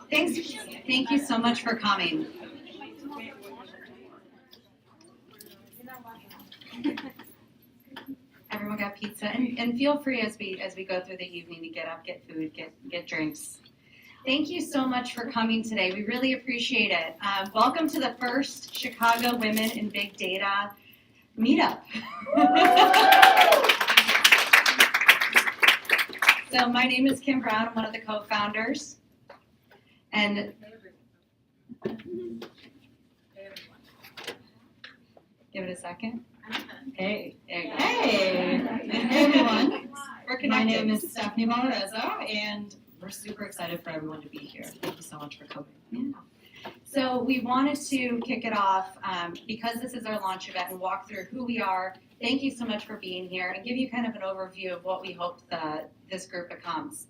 Thanks. Thank you so much for coming. Everyone got pizza, and feel free as we go through the evening to get up, get food, get drinks. Thank you so much for coming today. We really appreciate it. Welcome to the first Chicago Women in Big Data meetup. So my name is Kim Brown. I'm one of the co-founders. And give it a second. Hey. Hey, everyone. My name is Stephanie Valarezo, and we're super excited for everyone to be here. Thank you so much for coming. Yeah. So we wanted to kick it off because this is our launch event and walk through who we are. Thank you so much for being here and give you kind of an overview of what we hope this group becomes.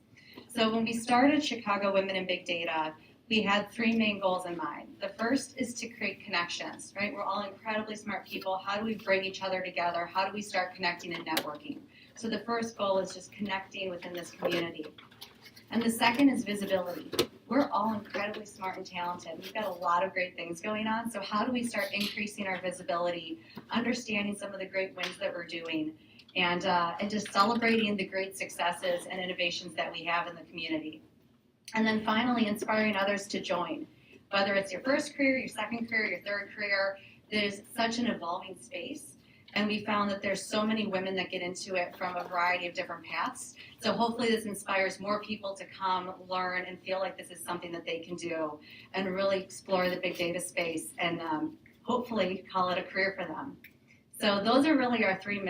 So when we started Chicago Women in Big Data, we had three main goals in mind. The first is to create connections, right? We're all incredibly smart people. How do we bring each other together? How do we start connecting and networking? So the first goal is just connecting within this community. And the second is visibility. We're all incredibly smart and talented. We've got a lot of great things going on. So how do we start increasing our visibility, understanding some of the great wins that we're doing, and just celebrating the great successes and innovations that we have in the community. And then finally, inspiring others to join. Whether it's your first career, your second career, your third career, there's such an evolving space. And we found that there's so many women that get into it from a variety of different paths. So hopefully this inspires more people to come, learn, and feel like this is something that they can do and really explore the big data space and hopefully call it a career for them. So those are really our three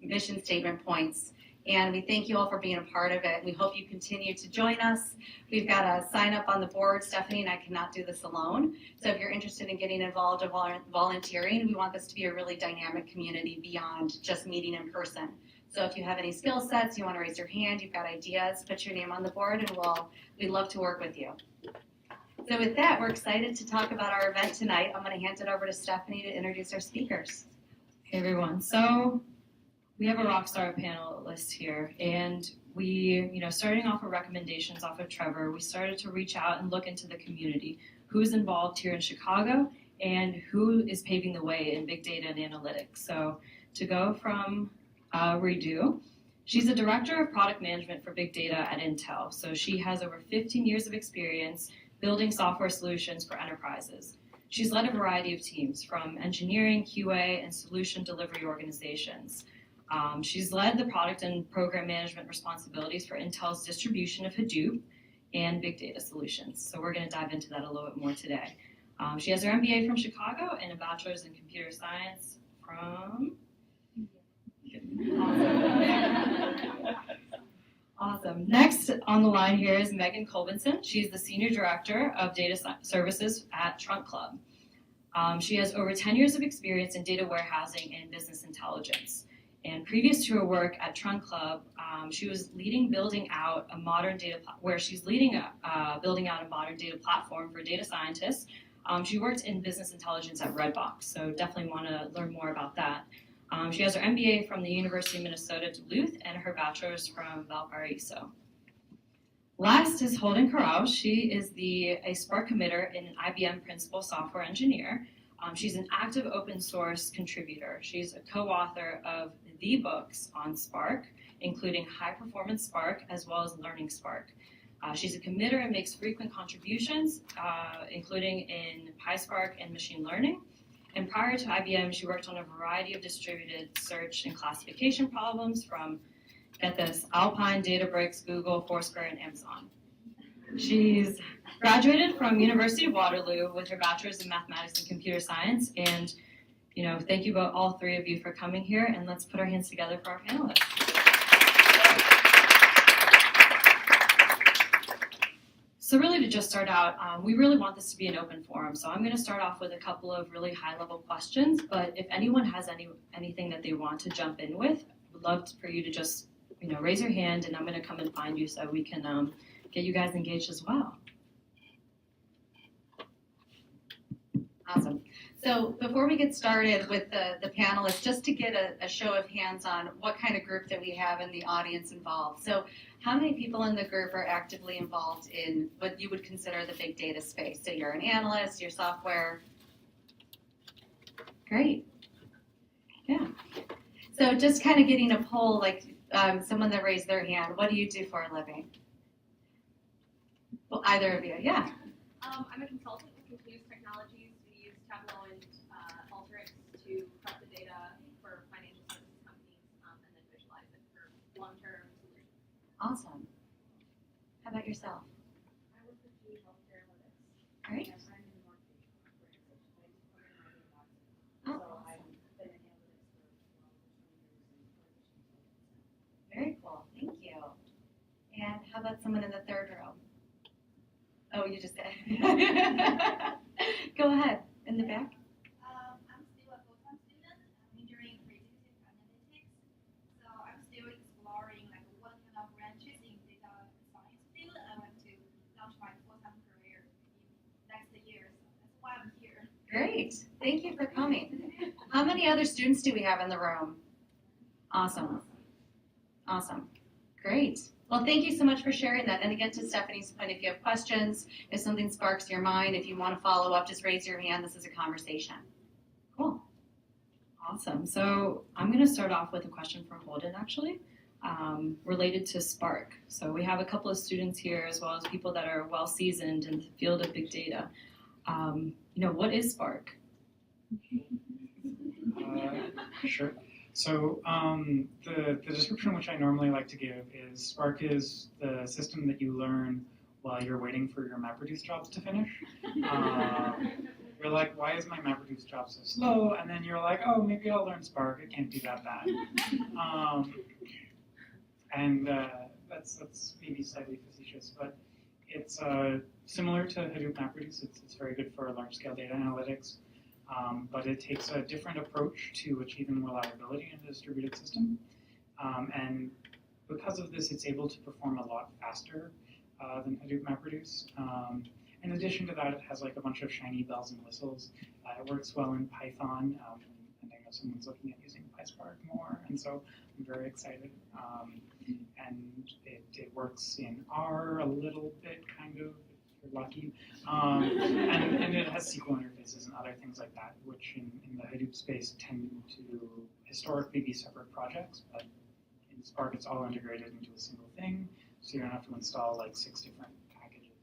mission statement points. And we thank you all for being a part of it. We hope you continue to join us. We've got a sign up on the board. Stephanie and I cannot do this alone. So if you're interested in getting involved or volunteering, we want this to be a really dynamic community beyond just meeting in person. So if you have any skill sets, you want to raise your hand, you've got ideas, put your name on the board, and we'd love to work with you. So with that, we're excited to talk about our event tonight. I'm going to hand it over to Stephanie to introduce our speakers. Hey everyone. So we have a rockstar panelist here, and we, starting off with recommendations off of Trevor, we started to reach out and look into the community, who's involved here in Chicago, and who is paving the way in big data and analytics. So to go from RITU, she's the director of product management for big data at Intel. So she has over 15 years of experience building software solutions for enterprises. She's led a variety of teams, from engineering, QA, and solution delivery organizations. She's led the product and program management responsibilities for Intel's distribution of Hadoop and big data solutions. So we're going to dive into that a little bit more today. She has her MBA from Chicago and a bachelor's in computer science from... Awesome. Next on the line here is MEAGAN. She's the Senior Director of Data Services at Trunk Club. She has over 10 years of experience in data warehousing and business intelligence. And previous to her work at Trunk Club, she was building out a modern data platform for data scientists. She worked in business intelligence at Redbox, so definitely want to learn more about that. She has her MBA from the University of Minnesota Duluth and her bachelor's from Valarezo. Last is HOLDEN KARAU. She is a Spark committer and an IBM principal software engineer. She's an active open source contributor. She's a co-author of the books on Spark, including High Performance Spark as well as Learning Spark. She's a committer and makes frequent contributions, including in PySpark and machine learning. And prior to IBM, she worked on a variety of distributed search and classification problems from, get this, Alpine, Databricks, Google, Foursquare, and Amazon. She's graduated from University of Waterloo with her bachelor's in mathematics and computer science. And, thank you all three of you for coming here. And let's put our hands together for our panelists. So really, to just start out, we really want this to be an open forum. So I'm going to start off with a couple of really high-level questions. But if anyone has anything that they want to jump in with, I would love for you to just raise your hand, and I'm going to come and find you so we can get you guys engaged as well. Awesome. So before we get started with the panelists, just to get a show of hands on what kind of group that we have in the audience involved. So how many people in the group are actively involved in what you would consider the big data space? So you're an analyst, you're software. Great. Yeah. So just kind of getting a poll, like someone that raised their hand, what do you do for a living? Well, either of you, yeah. I'm a consultant with Continuous Technologies. We use Tableau and Alteryx to prep the data for financial services companies and then visualize it for long-term solutions. Awesome. How about yourself? I work with GE Healthcare Analytics. Great. And I'm in the marketing operations. Oh, awesome. Very cool. Thank you. And how about someone in the third row? Oh, you just said. Go ahead. In the back. I'm still a full-time student. I'm majoring in predictive analytics. So I'm still exploring like what kind of branches in data science field I want to launch my full-time career in next year. So that's why I'm here. Great. Thank you for coming. How many other students do we have in the room? Awesome. Awesome. Great. Well, thank you so much for sharing that. And again, to Stephanie's point, if you have questions, if something sparks your mind, if you want to follow up, just raise your hand. This is a conversation. Cool. Awesome. So I'm going to start off with a question for Holden, actually, related to Spark. So we have a couple of students here, as well as people that are well seasoned in the field of big data. What is Spark? Sure. So the description which I normally like to give is Spark is the system that you learn while you're waiting for your MapReduce jobs to finish. You're like, why is my MapReduce job so slow? And then you're like, oh, maybe I'll learn Spark. It can't be that bad. That's maybe slightly facetious, but it's similar to Hadoop MapReduce. It's very good for large-scale data analytics. But it takes a different approach to achieving reliability in a distributed system. And because of this, it's able to perform a lot faster than Hadoop MapReduce. In addition to that, it has like a bunch of shiny bells and whistles. It works well in Python, and I know someone's looking at using PySpark more, and so I'm very excited. And it works in R a little bit, kind of, if you're lucky. And it has SQL interfaces and other things like that, which in the Hadoop space tend to historically be separate projects, but in Spark it's all integrated into a single thing, so you don't have to install like 6 different packages.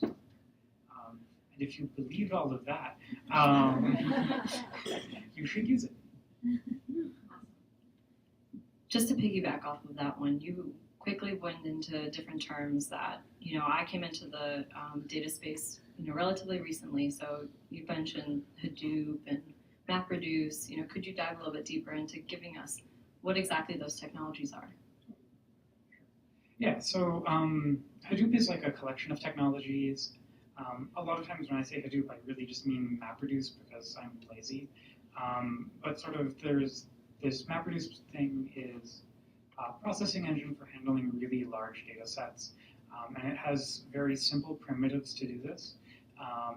And if you believe all of that, you should use it. Just to piggyback off of that one, you quickly went into different terms that, I came into the data space, relatively recently. So you mentioned Hadoop and MapReduce. Could you dive a little bit deeper into giving us what exactly those technologies are? Yeah, so Hadoop is like a collection of technologies. A lot of times when I say Hadoop, I really just mean MapReduce because I'm lazy. But sort of there's this MapReduce thing is a processing engine for handling really large data sets. And it has very simple primitives to do this.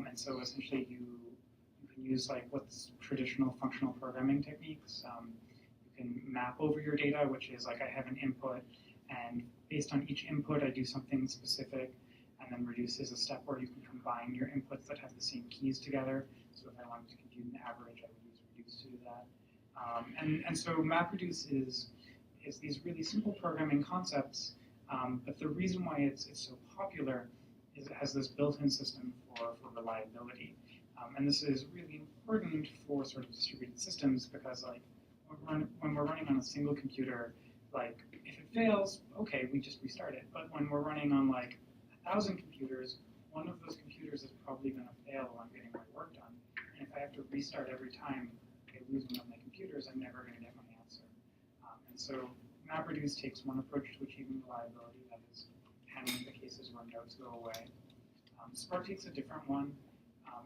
And so essentially you can use like what's traditional functional programming techniques. You can map over your data, which is like I have an input, and based on each input I do something specific, and then reduce is a step where you can combine your inputs that have the same keys together. So if I wanted to compute an average, I would use reduce to do that. And so MapReduce is these really simple programming concepts, but the reason why it's so popular is it has this built-in system for reliability. And this is really important for sort of distributed systems because like when we're running on a single computer, like if it fails, okay, we just restart it. But when we're running on like 1,000 computers, one of those computers is probably going to fail while I'm getting my work done. And if I have to restart every time I lose one of my computers, I'm never going to get my answer. And so MapReduce takes one approach to achieving reliability, that is handling the cases where nodes go away. Spark takes a different one.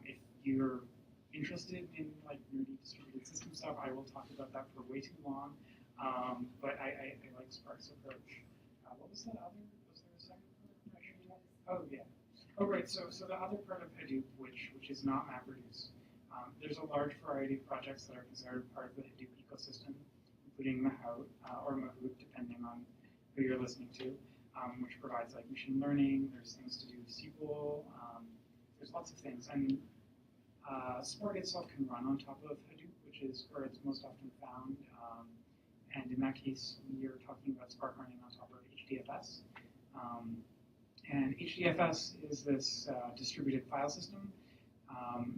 If you're interested in like nerdy distributed system stuff, I will talk about that for way too long. But I like Spark's approach. What was that other? Was there a second part? Oh yeah. Oh right. So the other part of Hadoop, which is not MapReduce, There's a large variety of projects that are considered part of the Hadoop ecosystem, including Mahout or Mahout, depending on who you're listening to, which provides like machine learning. There's things to do with SQL. There's lots of things, and Spark itself can run on top of Hadoop, which is where it's most often found. And in that case, we are talking about Spark running on top of HDFS. And HDFS is this distributed file system,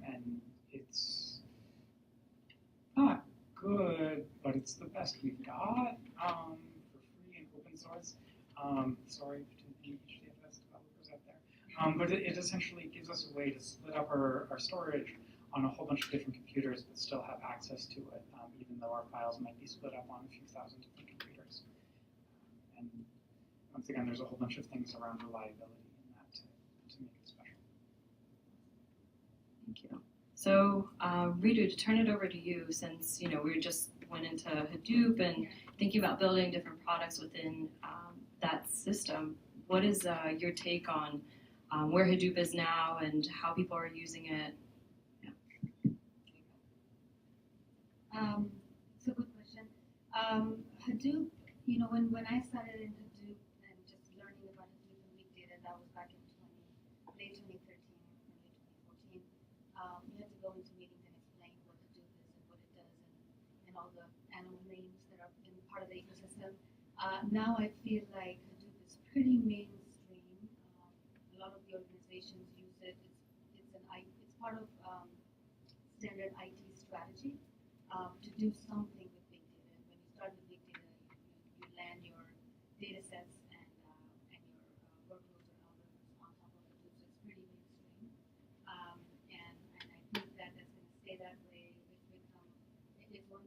and it's not good, but it's the best we've got for free and open source. Sorry to the HDFS developers out there. But it essentially gives us a way to split up our storage on a whole bunch of different computers, but still have access to it, even though our files might be split up on a few thousand different computers. And once again, there's a whole bunch of things around reliability in that to make it special. Thank you. So, Ritu, to turn it over to you, since we just went into Hadoop and thinking about building different products within that system, what is your take on where Hadoop is now and how people are using it? It's a good question. Hadoop, when I started in Hadoop and just learning about Hadoop and big data, that was back in late 2013, early 2014. You had to go into meetings and explain what Hadoop is and what it does and all the animal names that are in part of the ecosystem. Now I feel like Hadoop is pretty mainstream. A lot of the organizations use it. It's part of standard IT strategy. To do something with big data. And when you start with big data, you land your data sets and your workloads or algorithms on top of Hadoop, so it's pretty mainstream. And I think that that's going to stay that way. It's one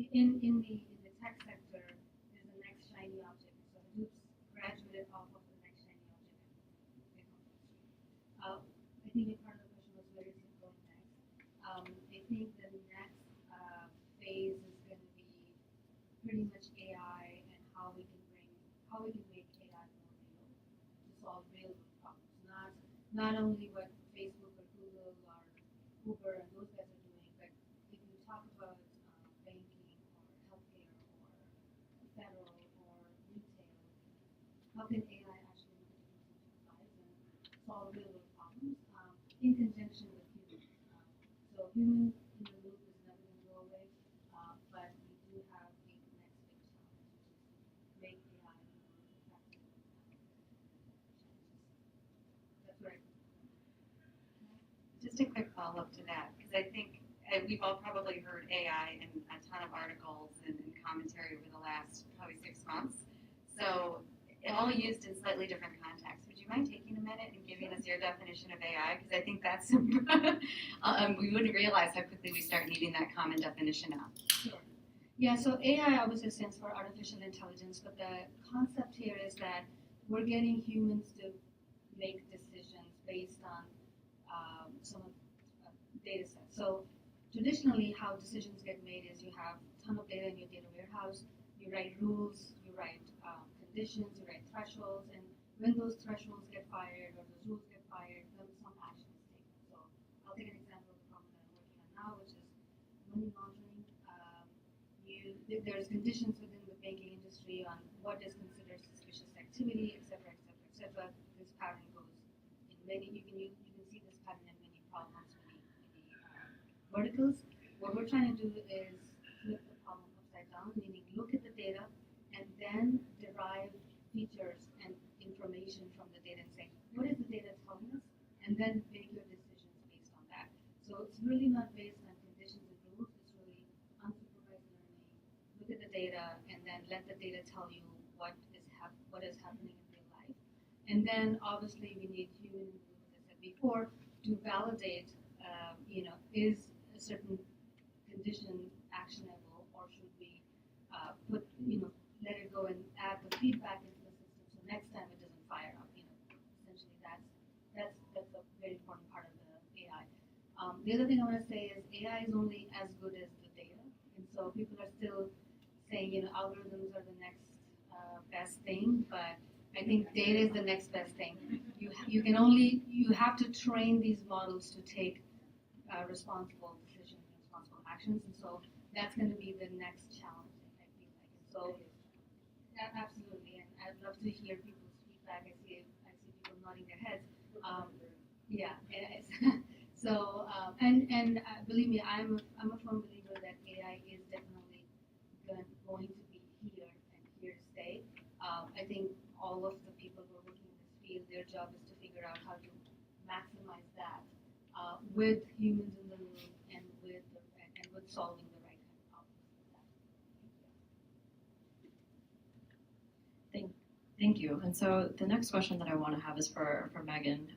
in the tech sector, there's the next shiny object. So Hadoop's graduated off of the next shiny object and become mainstream. I think a part of the question was where is it going next? I think the next phase is going to be pretty much AI and how we can make AI more real to solve real world problems. Not only what Facebook or Google or Uber and those guys are doing, but if you talk about banking or healthcare or federal or retail, how can AI actually make a difference in people's lives and solve real world problems in conjunction with humans? So human in the loop is never going to go away, but we do have the next big challenge, which is to make AI more effective. That's right. Just a quick follow-up to that, because I think we've all probably heard AI in a ton of articles and commentary over the last probably 6 months. So all used in slightly different contexts. Would you mind taking a minute and giving us your definition of AI? Because I think that's we wouldn't realize how quickly we start needing that common definition now. Sure. Yeah, so AI obviously stands for artificial intelligence, but the concept here is that we're getting humans to make decisions based on some data sets. So traditionally, how decisions get made is you have a ton of data in your data warehouse, you write rules, you write conditions, you write thresholds, and when those thresholds get fired or those rules get fired, then some action is taken. So I'll take an example of the problem that I'm working on now, which is money laundering. There's conditions within the banking industry on what is considered suspicious activity, et cetera, et cetera, et cetera. This pattern goes in many. You can see this pattern in many problems, many verticals. What we're trying to do is flip the problem upside down, meaning look at the data and then derive features and information from the data and say, what is the data telling us? And then make your decisions based on that. So it's really not based on conditions and rules. It's really unsupervised learning. Look at the data and then let the data tell you what is happening in real life. And then obviously we need human, as I said before, to validate, is a certain condition actionable, or should we let it go and add the feedback into the system so next time it doesn't fire up. Essentially that's a very important part of the AI. The other thing I want to say is AI is only as good as the data, and so people are still saying algorithms are the next best thing, but I think data is the next best thing. You have to train these models to take responsible decisions and responsible actions. And so that's going to be the next challenge, I feel like. And so, yeah, absolutely. And I'd love to hear people's feedback. I see people nodding their heads. Yeah, it is. So, believe me, I'm a firm believer that AI is definitely going to be here and here to stay. I think all of the people who are working in this field, their job is to figure out how to maximize that with humans in the loop and with solving the right kind of problems with that. Thank you. And so the next question that I want to have is for Megan,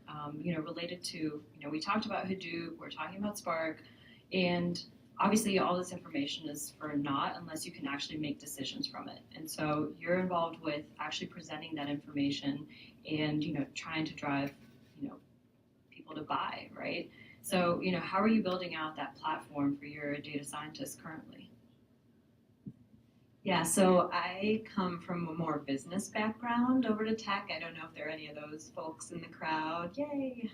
related to, we talked about Hadoop, we're talking about Spark, and obviously all this information is for naught unless you can actually make decisions from it. And so you're involved with actually presenting that information and, trying to drive, people to buy, right? So, how are you building out that platform for your data scientists currently? Yeah, so I come from a more business background over to tech. I don't know if there are any of those folks in the crowd. Yay!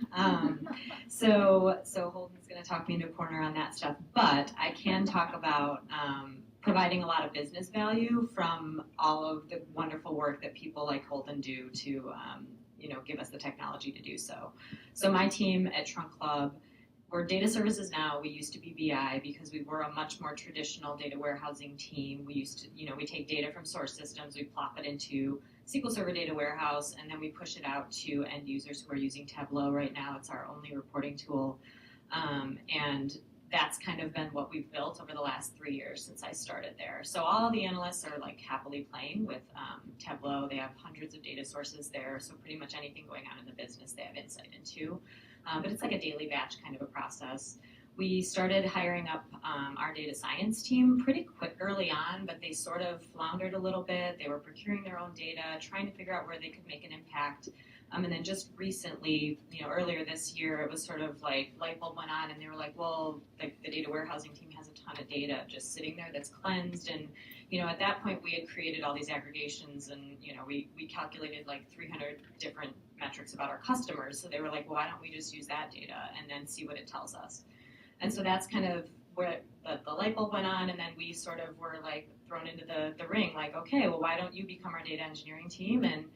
So Holden's going to talk me into a corner on that stuff, but I can talk about providing a lot of business value from all of the wonderful work that people like Holden do to, give us the technology to do so. So my team at Trunk Club, we're data services now. We used to be BI because we were a much more traditional data warehousing team. We used to, we take data from source systems, we plop it into SQL Server data warehouse, and then we push it out to end users who are using Tableau right now. It's our only reporting tool. And that's kind of been what we've built over the last 3 years since I started there. So all the analysts are like happily playing with Tableau. They have hundreds of data sources there, so pretty much anything going on in the business they have insight into. But it's like a daily batch kind of a process. We started hiring up our data science team pretty quick early on, but they sort of floundered a little bit. They were procuring their own data, trying to figure out where they could make an impact. And then just recently, earlier this year, it was sort of like light bulb went on and they were like, well, the data warehousing team has a ton of data just sitting there that's cleansed. And, at that point we had created all these aggregations and, we calculated like 300 different metrics about our customers. So they were like, well, why don't we just use that data and then see what it tells us? And so that's kind of where the light bulb went on. And then we sort of were like thrown into the ring, like, okay, well, why don't you become our data engineering team? And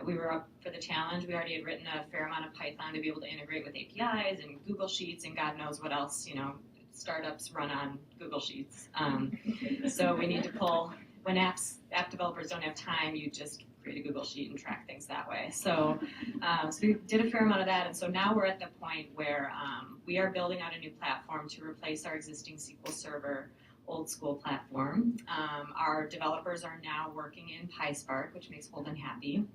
we were up for the challenge. We already had written a fair amount of Python to be able to integrate with APIs and Google Sheets and God knows what else, startups run on Google Sheets. So we need to pull, when app developers don't have time, you just create a Google Sheet and track things that way. So we did a fair amount of that. And so now we're at the point where we are building out a new platform to replace our existing SQL Server old school platform. Our developers are now working in PySpark, which makes Holden happy.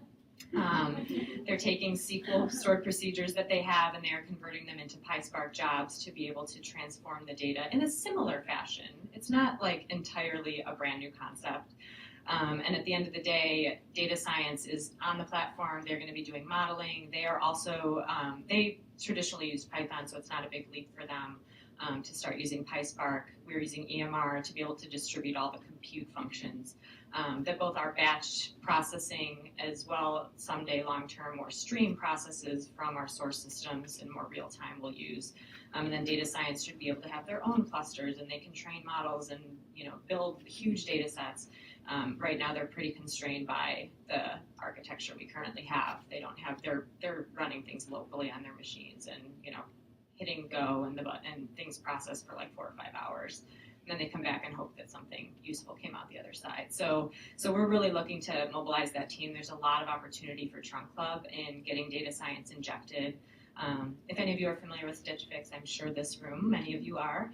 They're taking SQL stored procedures that they have and they're converting them into PySpark jobs to be able to transform the data in a similar fashion. It's not like entirely a brand new concept. And at the end of the day, data science is on the platform. They're going to be doing modeling. They are also, they traditionally use Python, so it's not a big leap for them to start using PySpark. We're using EMR to be able to distribute all the compute functions that both our batch processing as well someday long-term or stream processes from our source systems in more real time will use. And then data science should be able to have their own clusters and they can train models and build huge data sets. Right now they're pretty constrained by the architecture we currently have. They don't have, they're running things locally on their machines and hitting go and things process for like 4 or 5 hours. And then they come back and hope that something useful came out the other side. So we're really looking to mobilize that team. There's a lot of opportunity for Trunk Club in getting data science injected. If any of you are familiar with Stitch Fix, I'm sure this room, many of you are.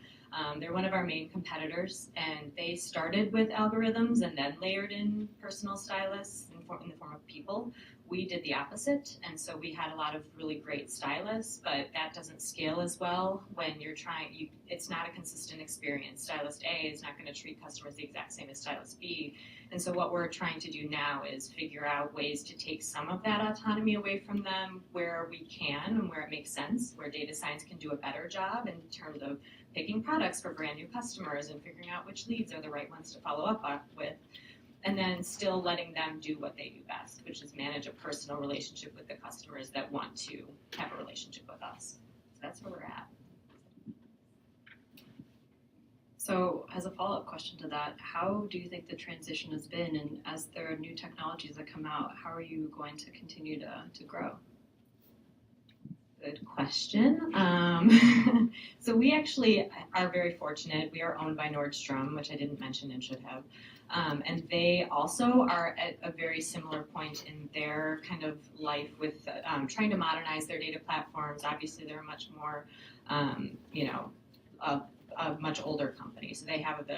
They're one of our main competitors, and they started with algorithms and then layered in personal stylists in the form of people. We did the opposite, and so we had a lot of really great stylists, but that doesn't scale as well when you're trying, it's not a consistent experience. Stylist A is not going to treat customers the exact same as Stylist B, and so what we're trying to do now is figure out ways to take some of that autonomy away from them where we can and where it makes sense, where data science can do a better job in terms of picking products for brand new customers and figuring out which leads are the right ones to follow up with. And then still letting them do what they do best, which is manage a personal relationship with the customers that want to have a relationship with us. So that's where we're at. So as a follow-up question to that, how do you think the transition has been, and as there are new technologies that come out, how are you going to continue to grow? Good question. So we actually are very fortunate. We are owned by Nordstrom, which I didn't mention and should have. And they also are at a very similar point in their kind of life with trying to modernize their data platforms. Obviously, they're much more, a much older company. So they have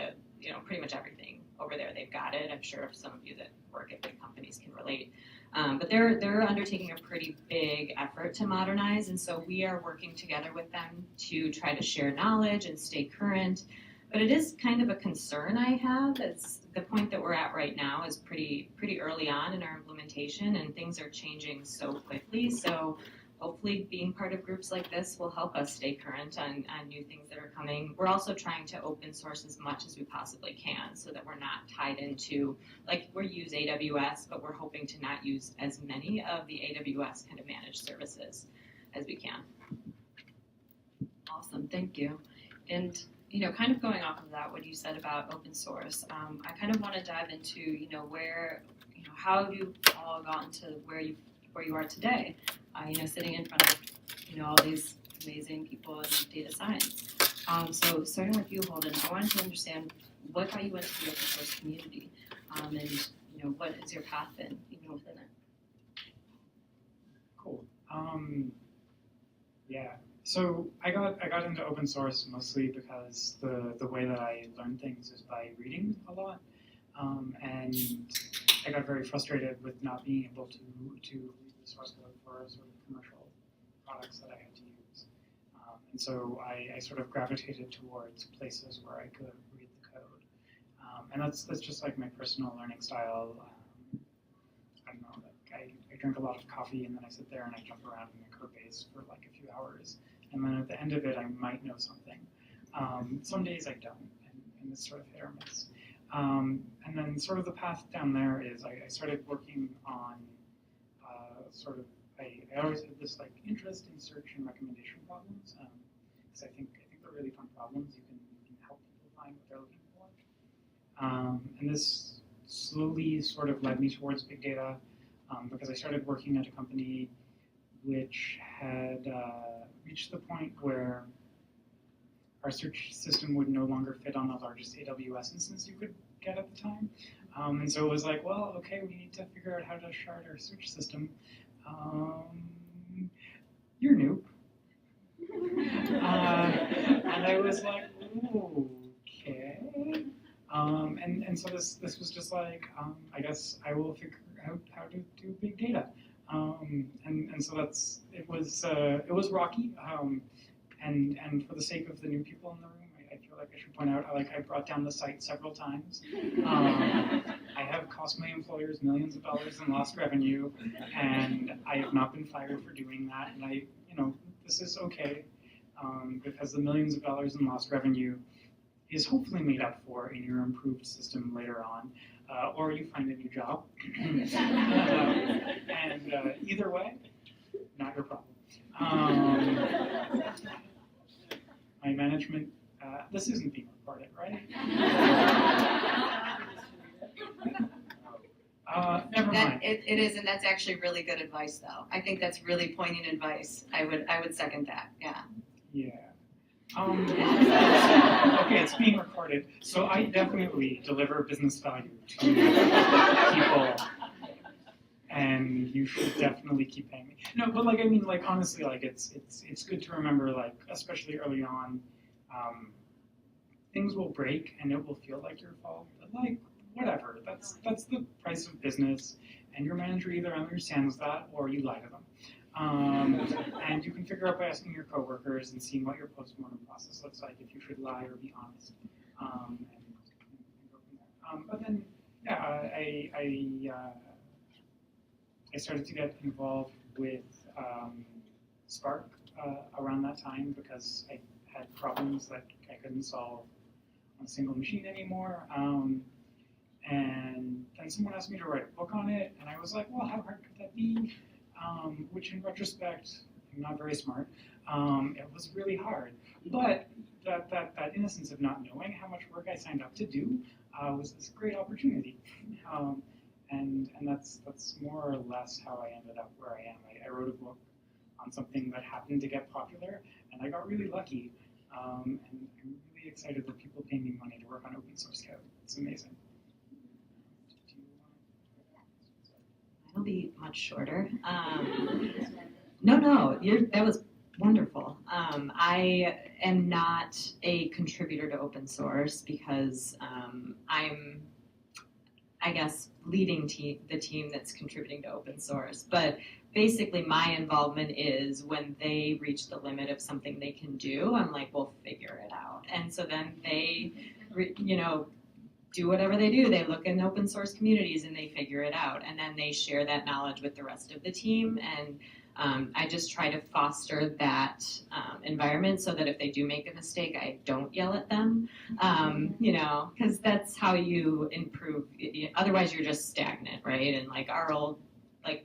pretty much everything over there. They've got it. I'm sure some of you that work at big companies can relate. But they're undertaking a pretty big effort to modernize, and so we are working together with them to try to share knowledge and stay current. But it is kind of a concern I have. It's the point that we're at right now is pretty early on in our implementation, and things are changing so quickly. So hopefully being part of groups like this will help us stay current on new things that are coming. We're also trying to open source as much as we possibly can so that we're not tied into, like, we use AWS, but we're hoping to not use as many of the AWS kind of managed services as we can. Awesome, thank you. And kind of going off of that, what you said about open source, I kind of want to dive into, where, how have you all gotten to where you are today? Sitting in front of, all these amazing people in data science. So starting with you, Holden, I wanted to understand what got you into the open source community, and what has your path been even within it? Cool. Yeah. So I got into open source mostly because the way that I learn things is by reading a lot, and I got very frustrated with not being able to read the source code for sort of commercial products that I had to use, and so I sort of gravitated towards places where I could read the code, and that's just like my personal learning style. I don't know, like I drink a lot of coffee and then I sit there and I jump around in the code base for like a few hours. And then at the end of it, I might know something. Some days I don't, and it's sort of hit or miss. And then sort of the path down there is I started working on sort of, I always had this like interest in search and recommendation problems, because I think they're really fun problems. You can help people find what they're looking for. And this slowly sort of led me towards big data, because I started working at a company which had reached the point where our search system would no longer fit on the largest AWS instance you could get at the time. And so it was like, well, okay, we need to figure out how to shard our search system. You're new. And I was like, okay. And so this was just like, I guess I will figure out how to do big data. And so it was rocky, and for the sake of the new people in the room, I feel like I should point out, I brought down the site several times. I have cost my employers millions of dollars in lost revenue, and I have not been fired for doing that, and this is okay, because the millions of dollars in lost revenue is hopefully made up for in your improved system later on. Or you find a new job. And either way, not your problem. My management, this isn't being recorded, right? Never mind. It is, and that's actually really good advice, though. I think that's really poignant advice. I would second that, yeah. Yeah. Okay, it's being recorded, so I definitely deliver business value to people, and you should definitely keep paying me. No, but honestly, it's good to remember, especially early on, things will break and it will feel like your fault, but whatever. That's the price of business, and your manager either understands that or you lie to them. And you can figure out by asking your coworkers and seeing what your postmortem process looks like, if you should lie or be honest. And go from there. But then, yeah, I started to get involved with Spark around that time because I had problems that I couldn't solve on a single machine anymore. And then someone asked me to write a book on it, and I was like, well, how hard could that be? Which in retrospect, I'm not very smart. It was really hard. But that innocence of not knowing how much work I signed up to do was this great opportunity. And that's more or less how I ended up where I am. I wrote a book on something that happened to get popular, and I got really lucky. And I'm really excited that people pay me money to work on open source code. It's amazing. It'll be much shorter. No, that was wonderful. I am not a contributor to open source because I'm, I guess, leading the team that's contributing to open source. But basically, my involvement is when they reach the limit of something they can do, I'm like, we'll figure it out. And so then they, do whatever they do. They look in open source communities and they figure it out. And then they share that knowledge with the rest of the team. And I just try to foster that environment so that if they do make a mistake, I don't yell at them, because that's how you improve. Otherwise, you're just stagnant, right? And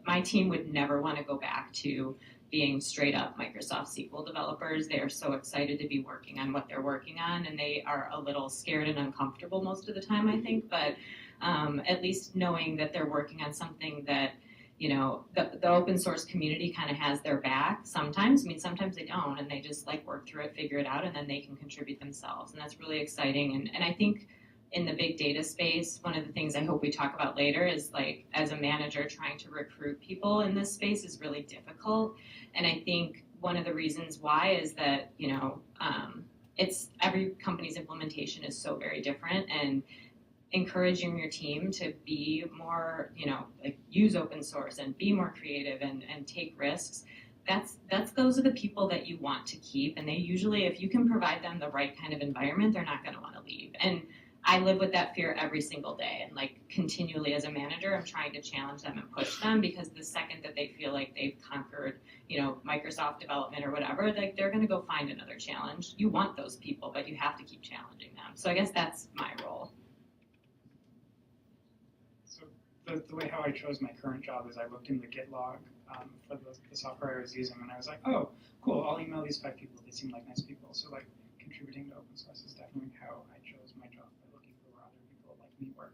my team would never want to go back to being straight up Microsoft SQL developers. They are so excited to be working on what they're working on, and they are a little scared and uncomfortable most of the time, I think, but at least knowing that they're working on something that, the open source community kind of has their back sometimes. I mean, sometimes they don't, and they just work through it, figure it out, and then they can contribute themselves, and that's really exciting. And I think in the big data space, one of the things I hope we talk about later is as a manager, trying to recruit people in this space is really difficult. And I think one of the reasons why is that, it's every company's implementation is so very different, and encouraging your team to be more, use open source and be more creative and take risks. Those are the people that you want to keep. And they usually, if you can provide them the right kind of environment, they're not going to want to leave. And I live with that fear every single day, and continually as a manager, I'm trying to challenge them and push them, because the second that they feel like they've conquered, Microsoft development or whatever, they're going to go find another challenge. You want those people, but you have to keep challenging them. So I guess that's my role. So the way how I chose my current job is I looked in the Git log for the software I was using, and I was like, oh, cool, I'll email these 5 people. They seem like nice people. So contributing to open source is definitely how I chose my job, by looking for where other people like me work.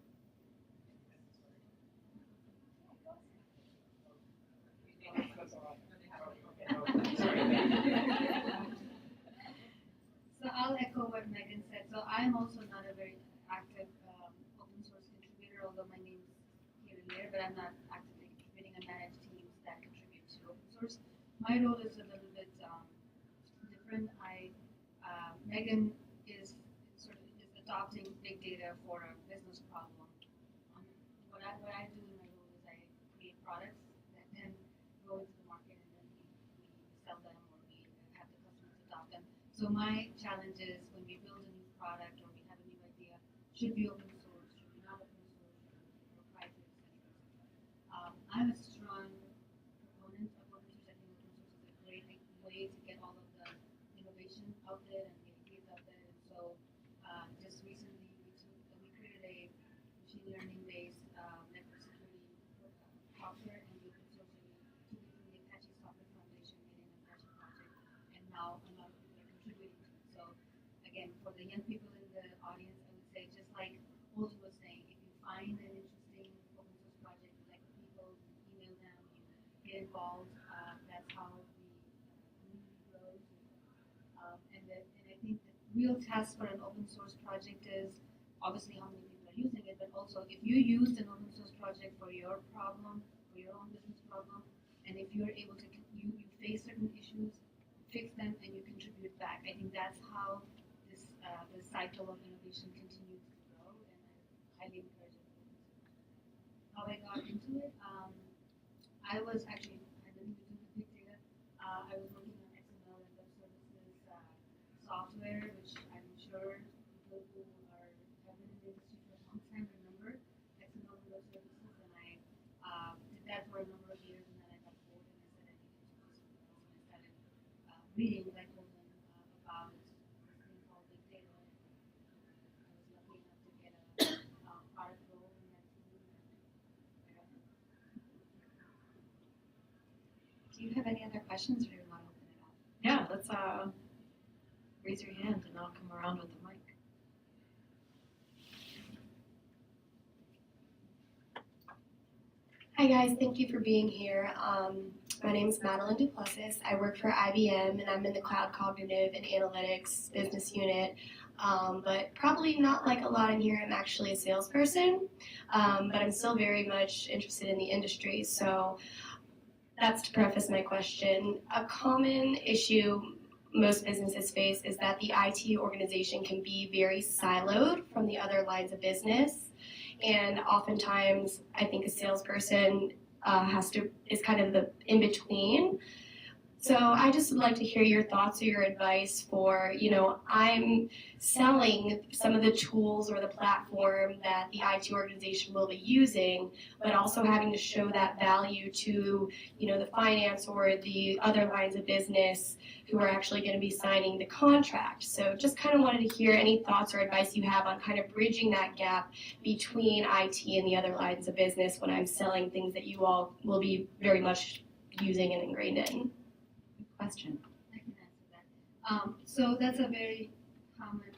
So I'll echo what Megan said. So I'm also not a very active open source contributor, although my name's here and there, but I'm not actively contributing. I manage teams that contribute to open source. My role is a little bit different. Megan is adopting big data for a business problem. What I do in my role is I create products that then go into the market, and then we sell them, or we have the customers adopt them. So my challenge is, when we build a new product or we have a new idea, should be open source, should be not open source, should be proprietary, etc. I'm a strong proponent of open source. I think open source is a great way to get all of the innovation out there and the ideas out there. And so just recently we created a machine learning based network security software, and we open sourced it to the Apache Software Foundation, made an Apache project, and now a lot of people are contributing to it. So again, for the young people in the audience, I would say, just like Holden was saying, if you find an interesting open source project, you like the people, you email them, you get involved. That's how the community grows. And I think the real test for an open source project is obviously how many people are using it, but also if you used an open source project for your problem, for your own business problem, and if you're able to, you face certain issues, fix them, and you contribute back. I think that's how this cycle of innovation continues to grow, and I highly encourage it. How I got into it, I was actually, I didn't do the big data. I was working on XML and web services software, which I'm sure people who have been in the industry for a long time remember XML and web services, and I did that for a number of years, and then I got bored, and I said I needed to do something else, and I started reading, like Holden, about this thing called big data. I was lucky enough to get a product role in that team. Do you have any other questions, or do you want to raise your hand and I'll come around with the mic. Hi guys, thank you for being here. My name is Madeline Duplessis. I work for IBM and I'm in the Cloud Cognitive and Analytics business unit. But probably not like a lot in here, I'm actually a salesperson, but I'm still very much interested in the industry. So that's to preface my question. A common issue most businesses face is that the IT organization can be very siloed from the other lines of business. And oftentimes, I think a salesperson is kind of the in between. So I just would like to hear your thoughts or your advice for, I'm selling some of the tools or the platform that the IT organization will be using, but also having to show that value to, the finance or the other lines of business who are actually going to be signing the contract. So just kind of wanted to hear any thoughts or advice you have on kind of bridging that gap between IT and the other lines of business when I'm selling things that you all will be very much using and ingrained in. Question. I can answer that. So that's a very common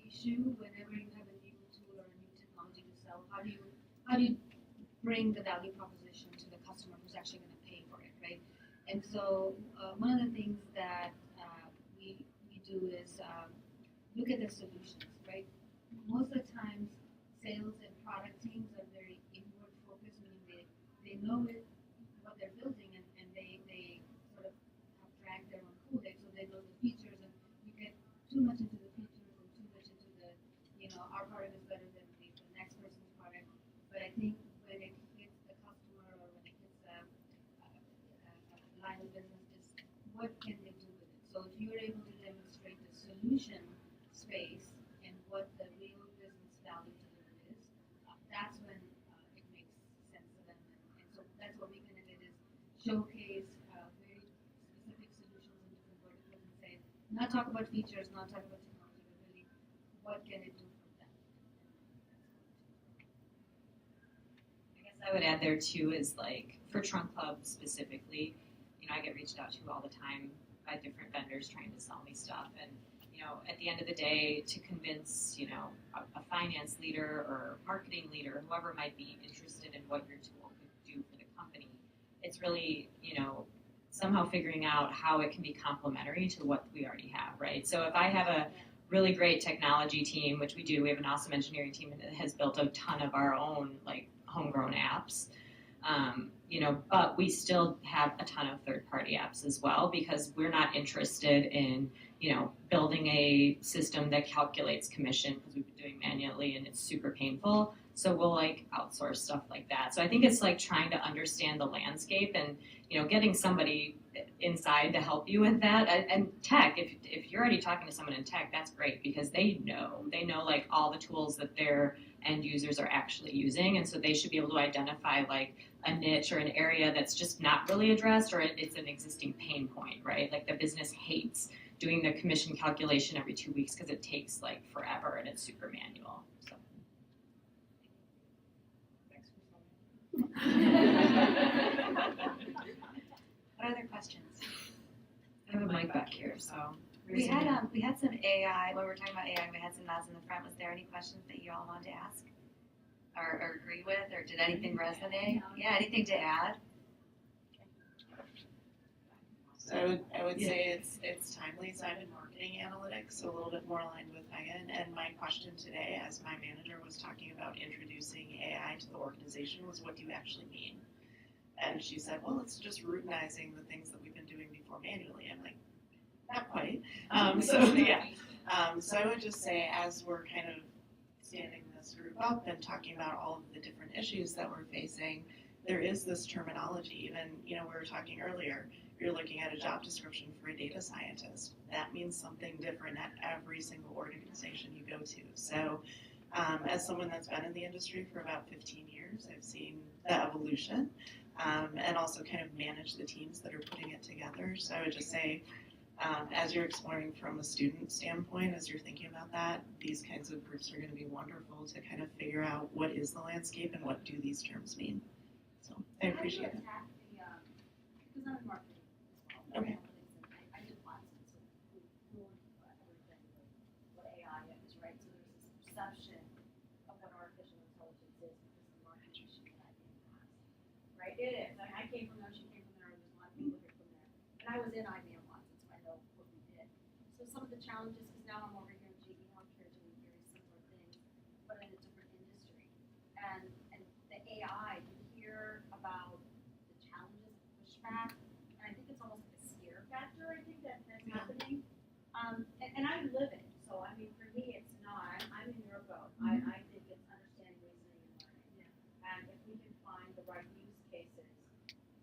issue whenever you have a new tool or a new technology to sell. How do you bring the value proposition to the customer who's actually going to pay for it, right? And so one of the things that we do is look at the solutions, right? Most of the times, sales and product teams are very inward focused, meaning they know what they're building and they sort of have dragged their own Kool-Aid, so they know the features, and you get too much into the features and too much into the, our product is better than the next person's product. But I think when it hits the customer or when it hits a line of business, is what can they do with it? So if you're able to demonstrate the solution space and what the real business value to them is, that's when it makes sense to them. And so that's what we kind of did, is showcase very specific solutions in different verticals and say, not talk about features, not talk about technology, but really what can it do for them. I guess I would add there too is like for Trunk Club specifically, I get reached out to all the time by different vendors trying to sell me stuff, and at the end of the day, to convince a finance leader or marketing leader, whoever might be interested in what your tool could do for the company, it's really somehow figuring out how it can be complementary to what we already have, right? So if I have a really great technology team, which we do, we have an awesome engineering team that has built a ton of our own like homegrown apps. But we still have a ton of third-party apps as well, because we're not interested in, building a system that calculates commission, because we've been doing manually and it's super painful. So we'll like outsource stuff like that. So I think it's like trying to understand the landscape and, getting somebody inside to help you with that. And tech, if you're already talking to someone in tech, that's great, because they know like all the tools that their end users are actually using. And so they should be able to identify like a niche or an area that's just not really addressed, or it's an existing pain point, right? Like the business hates doing the commission calculation every 2 weeks because it takes like forever and it's super manual. So. What other questions? I have a mic back here, so. We had some AI, when we were talking about AI, we had some nods in the front. Was there any questions that you all wanted to ask? Or agree with, or did anything resonate? Yeah, anything to add? So I would say it's timely. So I'm in marketing analytics, so a little bit more aligned with Megan. And my question today, as my manager was talking about introducing AI to the organization, was what do you actually mean? And she said, well, it's just routinizing the things that we've been doing before manually. I'm like, not quite. So I would just say, as we're kind of standing this group up and talking about all of the different issues that we're facing, there is this terminology. Even, we were talking earlier, you're looking at a job description for a data scientist. That means something different at every single organization you go to. So as someone that's been in the industry for about 15 years, I've seen the evolution and also kind of manage the teams that are putting it together. So I would just say, as you're exploring from a student standpoint, as you're thinking about that, these kinds of groups are going to be wonderful to kind of figure out what is the landscape and what do these terms mean. So I appreciate it. Because I'm in marketing as well. Okay. I did lots, so perception of what artificial intelligence is because of the market issue that IBM has. Right? It is. I mean, I came from there, she came from there, there's a lot of people here from there. And I was in IBM once, so I know what we did. So some of the challenges, because now I'm over here in GE Healthcare doing very similar things, but in a different industry. And the AI, you hear about the challenges and pushback, and I think it's almost like a scare factor, I think, that's happening. And I live it, so I mean, for me, it's not. I'm in your boat. I think it's understanding, reasoning, and learning. And if we can find the right use cases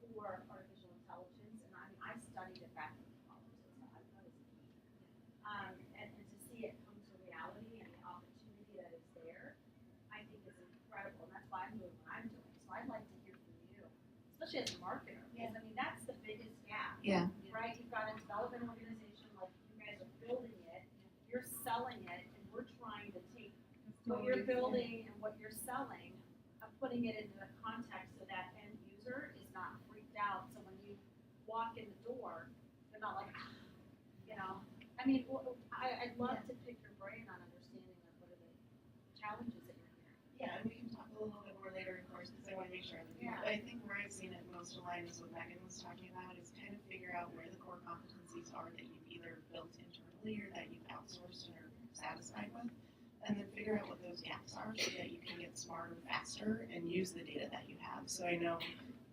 for artificial intelligence, and I studied it back in college, so I know it's key. And to see it come to reality and the opportunity that is there, I think is incredible. And that's why I'm doing what I'm doing. So I'd like to hear from you, especially as a marketer, because I mean, that's the biggest gap. Yeah. Right? You've got a development organization like you guys are building it, you're selling it, and we're trying to take what you're building and what you're selling and putting it into the context so that end user is not freaked out. So when you walk in the door, they're not like, you know. I mean, I'd love to pick your brain on understanding like what are the challenges that you're hearing. Yeah, and we can talk a little bit more later, of course, because I want to make sure that I think where I've seen it most aligned is what Megan was talking about, is kind of figure out where the core competencies are that you've either built internally or that you've outsourced and are satisfied with, and then figure out what those gaps are so that you can get smarter faster and use the data that you have. So I know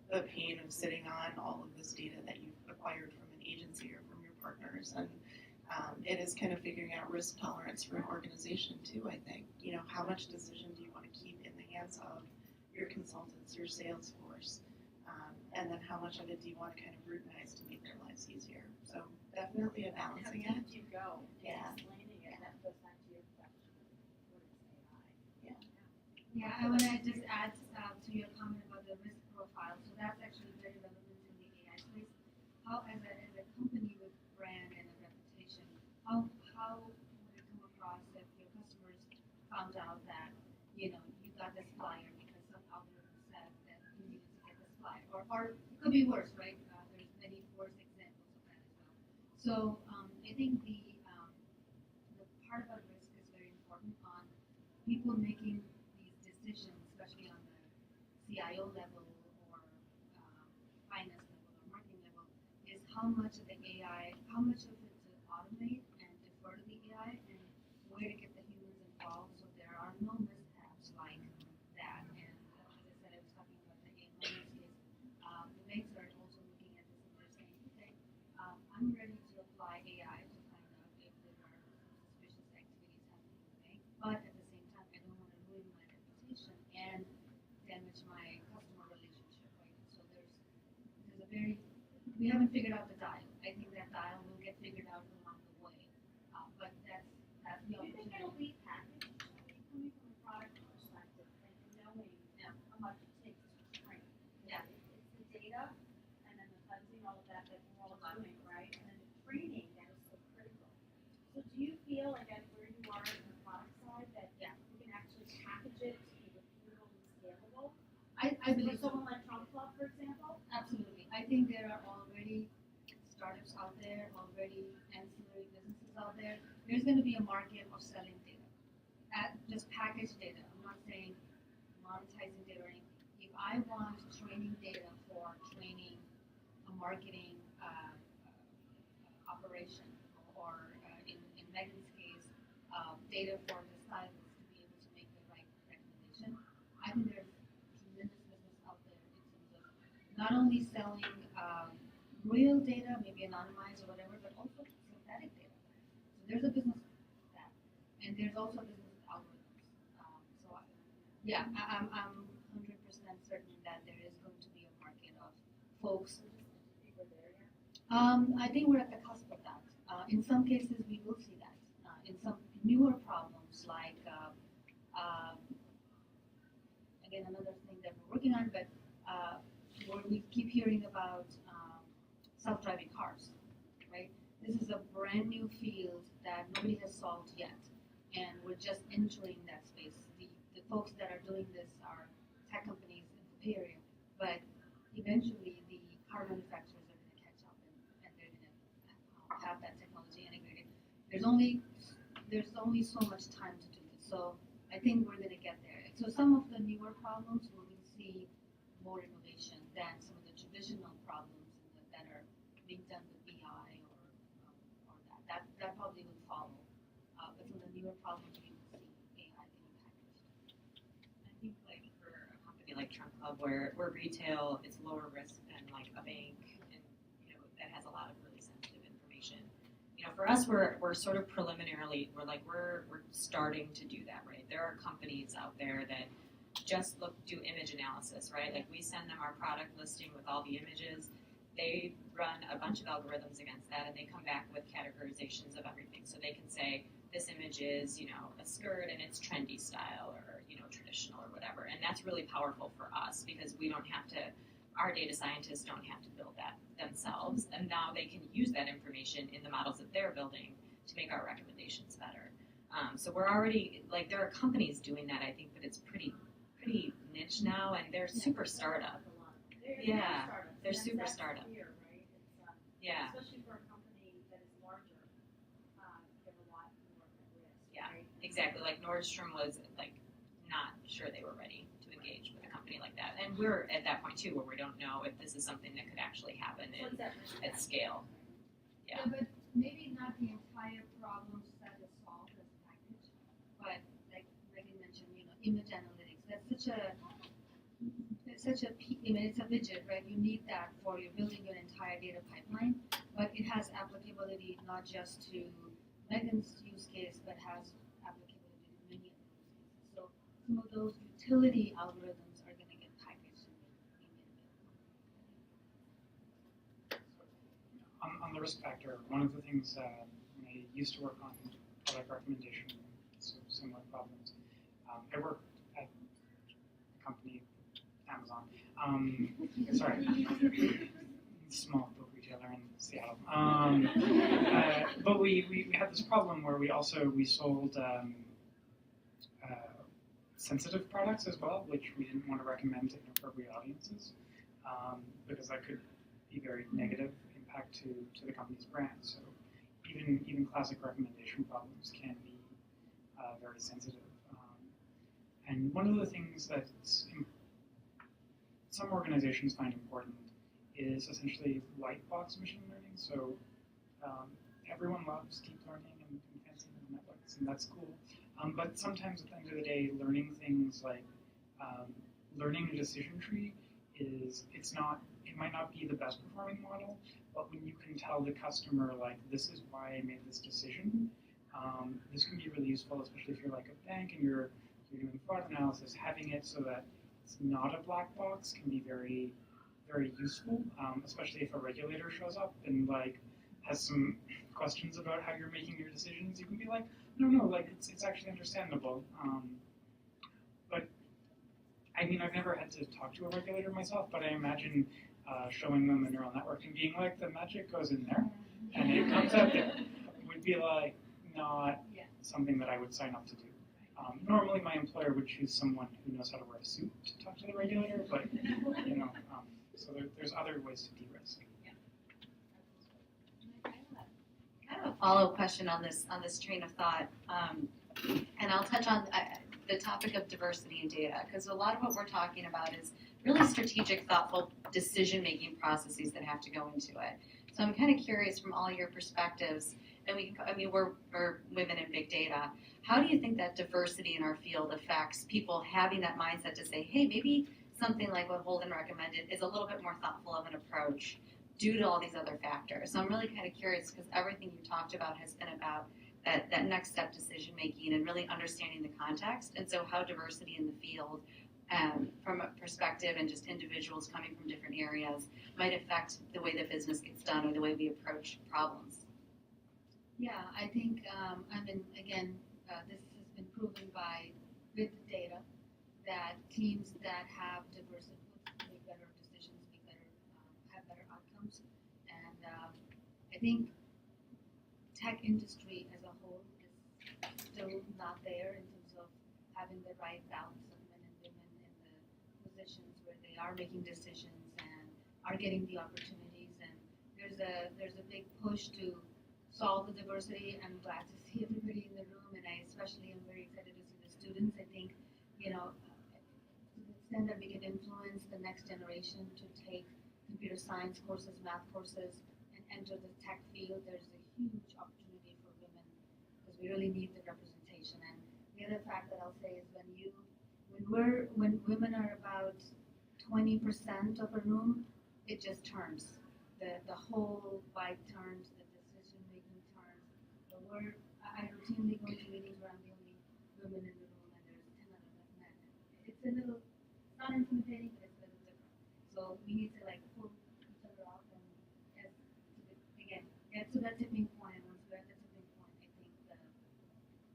the pain of sitting on all of this data that you've acquired from an agency or from your partners, and it is kind of figuring out risk tolerance for an organization too, I think. You know, how much decision do you want to keep in the hands of your consultants, your sales force, and then how much of it do you want to kind of routinize to make their lives easier? So definitely a balancing How act. deep you go in Yeah. explaining it, that goes back to your question, what is AI? Yeah, I want to just add to your comment about the risk profile. So that's actually very relevant in the AI space. How, as a company with brand and a reputation, how would it come across if your customers found out that, you know, you got this flyer because some algorithm said that you needed to get this flyer, or it could be worse, right? There's many worse examples of that as well. So I think the part about risk is very important on people making these decisions, especially on the CIO level or finance level or marketing level, is how much of the AI, how much of it to automate and defer to the AI, and where to get the humans involved so there are no mishaps like that. And as I said, I was talking about the AI case. The banks are also looking at this and they're saying, okay, I'm ready to apply AI to find out if there are suspicious activities happening in the bank, but at the same time, I don't want to ruin my reputation and damage my customer relationship, right? So there's a very, we haven't figured out the dial. I think that dial will get figured out along the way, but that's the Do you think opportunity. it'll be packaged? I mean, coming from a product perspective, and knowing how much it takes to train. Yeah. It's the data, and then the cleansing, all of that we're all doing, right? And then the training that is so critical. So do you feel like at where you are in the product side that you can actually package it to be repeatable and scalable? I For believe so. someone like Trump Club, for example? Absolutely. I think there are already startups out there, already ancillary businesses out there. There's going to be a market of selling data, just packaged data. I'm not saying monetizing data or anything. If I want training data for training a marketing operation, or in Megan's case, data for the stylists to be able to make the right recommendation, I think there's tremendous business out there in terms of not only selling real data, maybe anonymized or whatever, but also synthetic data. So there's a business with that, and there's also a business with algorithms. I'm 100% certain that there is going to be a market of folks. I think we're at the cusp of that. In some cases, we will see that. In some newer problems, like again, another thing that we're working on, but where we keep hearing about self-driving cars, right? This is a brand new field that nobody has solved yet, and we're just entering that space. The folks that are doing this are tech companies in the Bay Area, but eventually the car manufacturers are going to catch up, and they're going to have that technology integrated. There's only so much time to do this. So I think we're gonna get there. So some of the newer problems we will see more innovation than some of the traditional problems that are being done with BI or that. That probably will follow. But some of the newer problems we will see AI getting packaged. I think like for a company like Trunk Club where retail is lower risk than like a bank and that has a lot of really sensitive information. For us we're sort of preliminarily we're starting to do that, right? There are companies out there that just do image analysis, right? Like we send them our product listing with all the images. They run a bunch of algorithms against that and they come back with categorizations of everything. So they can say this image is, a skirt and it's trendy style or, traditional or whatever. And that's really powerful for us because we don't have to, our data scientists don't have to build that themselves. And now they can use that information in the models that they're building to make our recommendations better. So we're already, there are companies doing that, I think, but it's pretty niche now and they're super startup. Yeah, they're super startup. Yeah. Especially for a company that is larger, they have a lot more risk. Yeah, right? exactly. Like Nordstrom was not sure they were ready to engage with a company like that, and we're at that point too, where we don't know if this is something that could actually happen at scale. Yeah. But maybe not the entire problem set is solved as a package, but like Megan mentioned, image analytics. That's it's a widget, right? You need that for you're building your entire data pipeline, but it has applicability not just to Megan's use case, but has applicability to many of those cases. So some of those utility algorithms are going to get packaged and made On the risk factor, one of the things when I used to work on product recommendation, so similar problems, I worked at a company, Amazon. Sorry, small book retailer in Seattle. But we had this problem where we sold sensitive products as well, which we didn't want to recommend to inappropriate audiences because that could be very negative impact to the company's brand. So even classic recommendation problems can be very sensitive. And one of the things that some organizations find important is essentially white box machine learning. So everyone loves deep learning and fancy neural networks, and that's cool. But sometimes at the end of the day, learning things like learning a decision tree it might not be the best performing model, but when you can tell the customer, this is why I made this decision, this can be really useful, especially if you're like a bank and you're doing fraud analysis. Having it so that it's not a black box can be very, very useful, especially if a regulator shows up and has some questions about how you're making your decisions. You can be like, no, it's actually understandable. But I mean, I've never had to talk to a regulator myself, but I imagine showing them a neural network and being like, the magic goes in there and it comes out there would be not something that I would sign up to do. Normally my employer would choose someone who knows how to wear a suit to talk to the regulator, but so there's other ways to de-risk. Kind of a follow-up question on this train of thought, and I'll touch on the topic of diversity in data, because a lot of what we're talking about is really strategic, thoughtful decision-making processes that have to go into it. So I'm kind of curious from all your perspectives, and we're women in big data. How do you think that diversity in our field affects people having that mindset to say, hey, maybe something like what Holden recommended is a little bit more thoughtful of an approach due to all these other factors? So I'm really kind of curious because everything you talked about has been about that next step decision making and really understanding the context. And so how diversity in the field from a perspective and just individuals coming from different areas might affect the way that business gets done or the way we approach problems. Yeah, I think, this has been proven with data that teams that have diverse inputs make better decisions, have better outcomes. And I think tech industry as a whole is still not there in terms of having the right balance of men and women in the positions where they are making decisions and are getting the opportunities. And there's a big push to solve the diversity. I'm glad to see everybody in the room, and I especially am very excited to see this students. I think, you know, to the extent that we can influence the next generation to take computer science courses, math courses, and enter the tech field, there's a huge opportunity for women because we really need the representation. And the other fact that I'll say is when women are about 20% of a room, it just turns. The whole vibe turns, the decision making turns. But I routinely go to meetings where I'm the only woman in the room and there's 10 other men. It's a little, it's not intimidating, but it's a little different. So we need to like pull each other up and again, get to that tipping point. And once we're at the tipping point, I think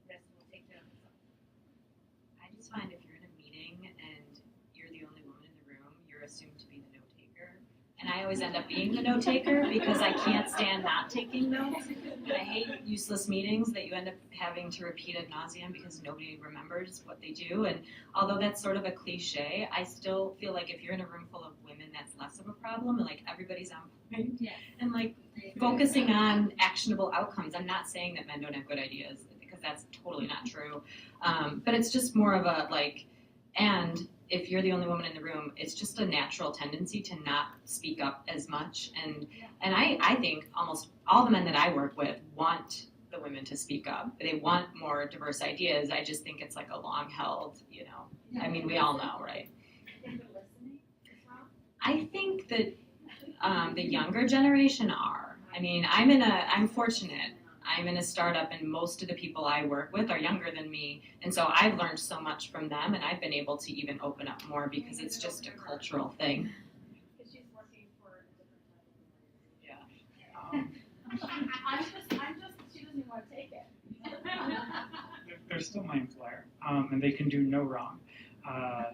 the rest will take care of itself. I just find if you're in a meeting and you're the only woman in the room, you're assumed to be the note taker. And I always end up being the note taker because I can't stand not taking notes. And I hate useless meetings that you end up having to repeat ad nauseum because nobody remembers what they do. And although that's sort of a cliche, I still feel like if you're in a room full of women, that's less of a problem. And like everybody's on point. Yeah. And like focusing on actionable outcomes. I'm not saying that men don't have good ideas because that's totally not true. But it's just more of a like, and if you're the only woman in the room, it's just a natural tendency to not speak up as much. And I think almost all the men that I work with want the women to speak up. They want more diverse ideas. I just think it's like a long held, you know, I mean, we all know, right? I think that the younger generation are. I mean, I'm fortunate. I'm in a startup and most of the people I work with are younger than me. And so I've learned so much from them and I've been able to even open up more because it's just a cultural thing. Because she's working for a different Yeah. I'm just, she doesn't even want to take it. They're still my employer, and they can do no wrong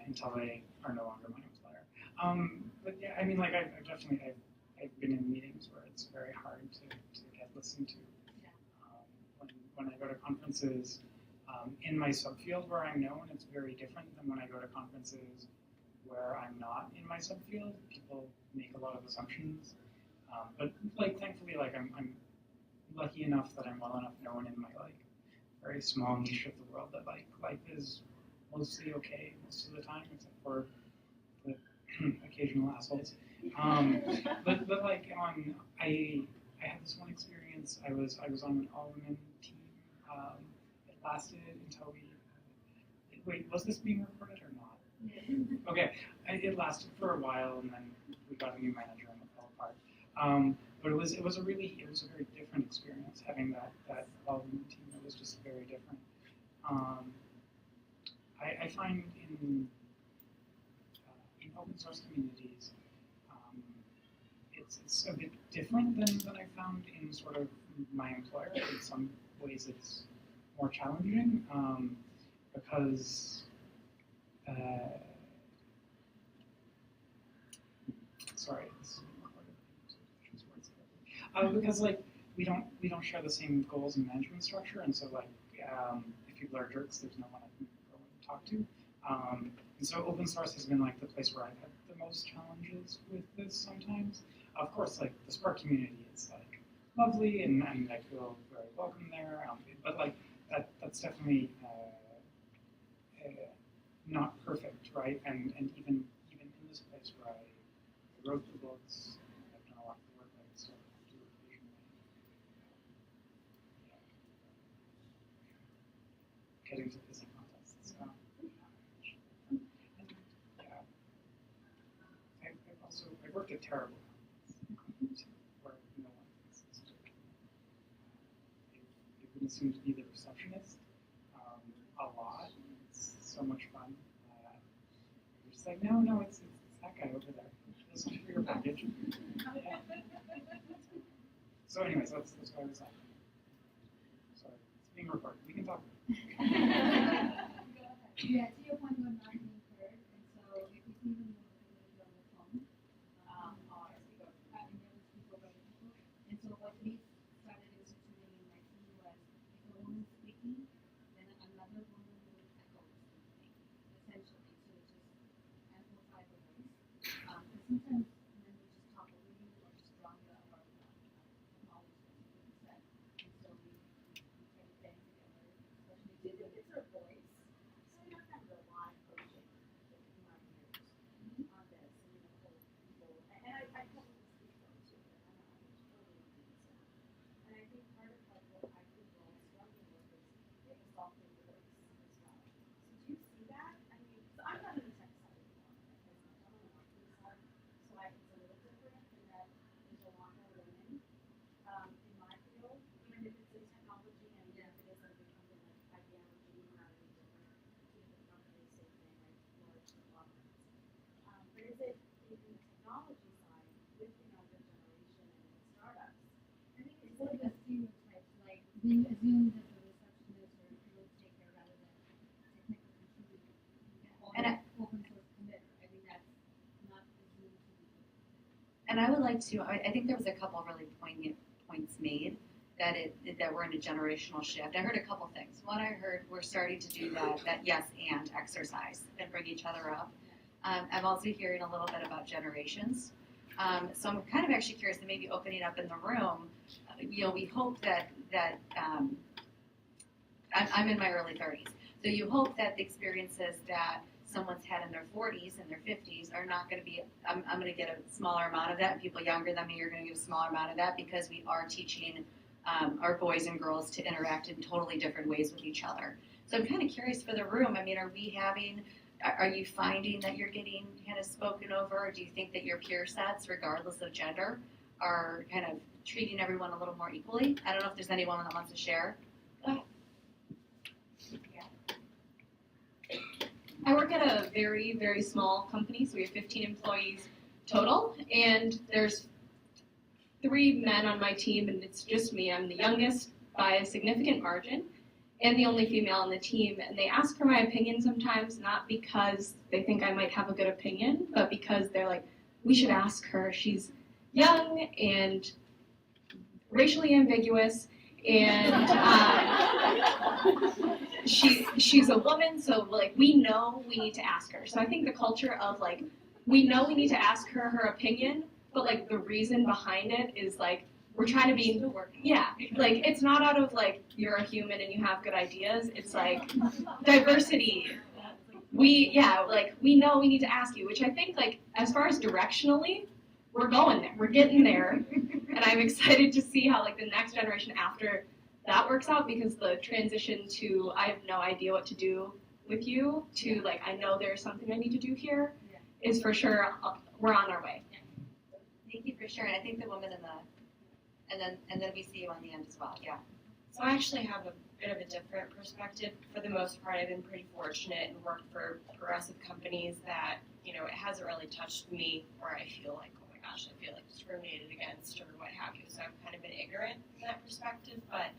until they are no longer my employer. But yeah, I mean, like I've been in meetings where it's very hard to get listened to. When I go to conferences in my subfield where I'm known, it's very different than when I go to conferences where I'm not in my subfield. People make a lot of assumptions, but like thankfully, like I'm lucky enough that I'm well enough known in my like very small niche of the world that like life is mostly okay most of the time, except for the occasional assholes. But like I had this one experience. I was on an all-women team. It lasted until wait, was this being recorded or not? Yeah. Okay, it lasted for a while, and then we got a new manager, and it fell apart. But it was a very different experience having that all-women team. It was just very different. I find in open source communities, it's a bit different than I found in sort of my employer. In some ways, it's more challenging because sorry, this is recorded. Because like we don't share the same goals and management structure, and so like if people are jerks, there's no one I can go and talk to. And so open source has been like the place where I've had the most challenges with this sometimes. Of course, like the Spark community is like lovely, and I feel very welcome there. But like that's definitely not perfect, right? And even in this place where I wrote the books, I've done a lot of the work that I still have to do occasionally. Getting to physics contests. I've worked at terrible companies where no one listens to me. I've been assumed to be the receptionist a lot. It's so much fun. You're just like, no, it's that guy over there. Listen for your package. Yeah. So anyways, that's what I was saying. Sorry, it's being recorded. We can talk. Yeah, to your point about not being heard, and so if it's even on the phone, and so what we started instituting in my team was if a woman's speaking, then another woman would echo the same thing, essentially, so it just amplify the voice. Because sometimes men will just talk over you or just draw you out of knowledge that you could have said, and so we try to band together, especially Do you think it's her voice? involved in the works as well. So do you see that? I mean, so I'm not in the tech side anymore, because I'm on the marketing side, so it's a little different in that there's a lot more women in my field, even if it's in technology and even if it is at a big company like IBM or GE, we're not any different. Two different companies, same thing, right? Large conglomerates. But is it in the technology side with the younger generation and in startups? I think it's like a stereotype, like being assumed as a receptionist or a field taker rather than technical contributor. And Open source committer. I think that's not assumed to be. And I would like to, I think there was a couple really poignant points made that we're in a generational shift. I heard a couple things. One, I heard we're starting to do that yes and exercise and bring each other up. I'm also hearing a little bit about generations. So I'm kind of actually curious, and maybe opening up in the room, we hope that I'm in my early 30s. So you hope that the experiences that someone's had in their 40s and their 50s are not going to be, I'm going to get a smaller amount of that, and people younger than me are going to get a smaller amount of that, because we are teaching our boys and girls to interact in totally different ways with each other. So I'm kind of curious for the room, I mean, are you finding that you're getting kind of spoken over, or do you think that your peer sets, regardless of gender, are kind of treating everyone a little more equally? I don't know if there's anyone that wants to share. Go ahead. I work at a very, very small company, so we have 15 employees total, and there's 3 men on my team, and it's just me. I'm the youngest by a significant margin, and the only female on the team, and they ask for my opinion sometimes, not because they think I might have a good opinion, but because they're like, we should ask her. She's young and racially ambiguous, and she's a woman, so like we know we need to ask her. So I think the culture of like, we know we need to ask her opinion, but like the reason behind it is like, we're trying to be, yeah, like it's not out of like, you're a human and you have good ideas, it's like diversity. We know we need to ask you, which I think like, as far as directionally, we're going there, we're getting there, and I'm excited to see how like the next generation after that works out, because the transition to, I have no idea what to do with you, to like, I know there's something I need to do here, is for sure, we're on our way. Thank you for sharing. I think the woman and then we see you on the end as well. Yeah. So I actually have a bit of a different perspective. For the most part, I've been pretty fortunate and worked for progressive companies that, it hasn't really touched me where I feel like, oh my gosh, I feel like discriminated against or what have you. So I've kind of been ignorant from that perspective. But